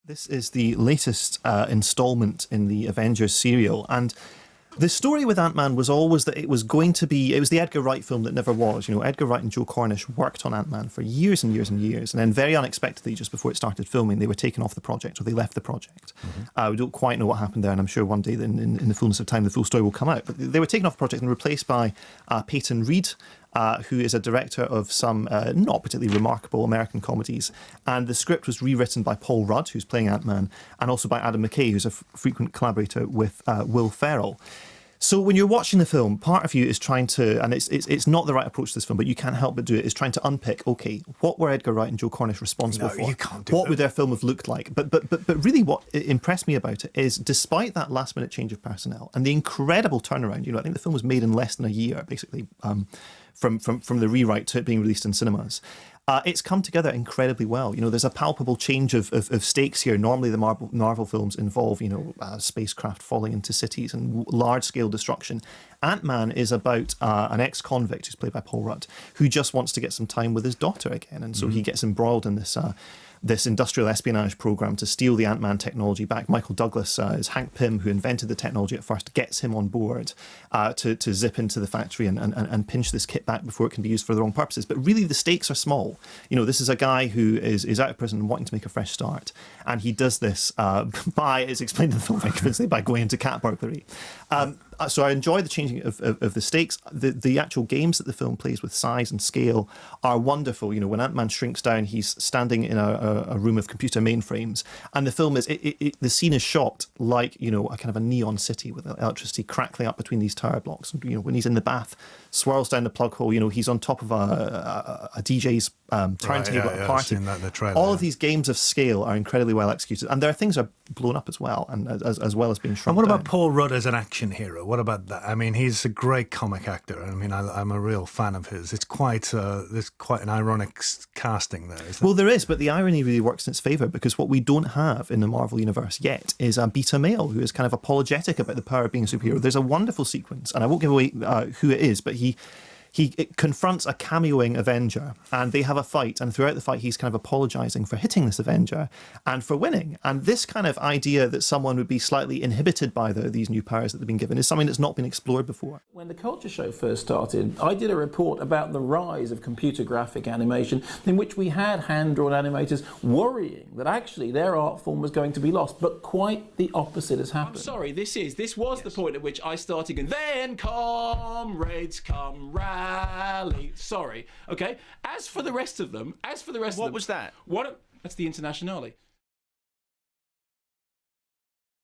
This is the latest installment in the Avengers serial, and the story with Ant-Man was always that it was the Edgar Wright film that never was. You know, Edgar Wright and Joe Cornish worked on Ant-Man for years and years and years, and then very unexpectedly, just before it started filming, they were taken off the project, or they left the project. We don't quite know what happened there, and I'm sure one day in the fullness of time the full story will come out. But they were taken off the project and replaced by Peyton Reed, who is a director of some not particularly remarkable American comedies. And the script was rewritten by Paul Rudd, who's playing Ant-Man, and also by Adam McKay, who's a frequent collaborator with Will Ferrell. So when you're watching the film, part of you is trying to, and it's not the right approach to this film, but you can't help but do it, is trying to unpick, okay, what were Edgar Wright and Joe Cornish responsible for? You can't do what would their film have looked like? But really what impressed me about it is, despite that last minute change of personnel and the incredible turnaround, you know, I think the film was made in less than a year, basically, from the rewrite to it being released in cinemas. It's come together incredibly well. You know, there's a palpable change of stakes here. Normally, the Marvel films involve, you know, spacecraft falling into cities and large-scale destruction. Ant-Man is about an ex-convict who's played by Paul Rudd, who just wants to get some time with his daughter again, and so he gets embroiled in this industrial espionage program to steal the Ant-Man technology back. Michael Douglas is Hank Pym, who invented the technology at first, gets him on board to zip into the factory and pinch this kit back before it can be used for the wrong purposes. But really, the stakes are small. You know, this is a guy who is out of prison and wanting to make a fresh start, and he does this by, it's explained in the film very convincingly, by going into cat burglary. So I enjoy the changing of the stakes. The actual games that the film plays with size and scale are wonderful. You know, when Ant-Man shrinks down, he's standing in a room of computer mainframes, and the film is the scene is shot like, you know, a kind of a neon city with electricity crackling up between these tower blocks. You know, when he's in the bath, swirls down the plug hole. You know, he's on top of a DJ's turntable at a party. I've seen that in the trailer, all of these games of scale are incredibly well executed, and there are things that are blown up as well, and as well as being shrunk And what down. about Paul Rudd as an action hero? What about that? I mean, he's a great comic actor. I mean, I'm a real fan of his. It's quite there's quite an ironic casting there, isn't Well, there is, but the irony really works in its favour, because what we don't have in the Marvel universe yet is a beta male who is kind of apologetic about the power of being a superhero. There's a wonderful sequence, and I won't give away who it is, but he confronts a cameoing Avenger, and they have a fight, and throughout the fight he's kind of apologising for hitting this Avenger and for winning. And this kind of idea that someone would be slightly inhibited by these new powers that they've been given is something that's not been explored before. When the Culture Show first started, I did a report about the rise of computer graphic animation, in which we had hand-drawn animators worrying that actually their art form was going to be lost, but quite the opposite has happened. I'm sorry, this was the point at which I started going, then comrades come rally. Sorry, okay? As for the rest of them, What was that? That's the Internationale.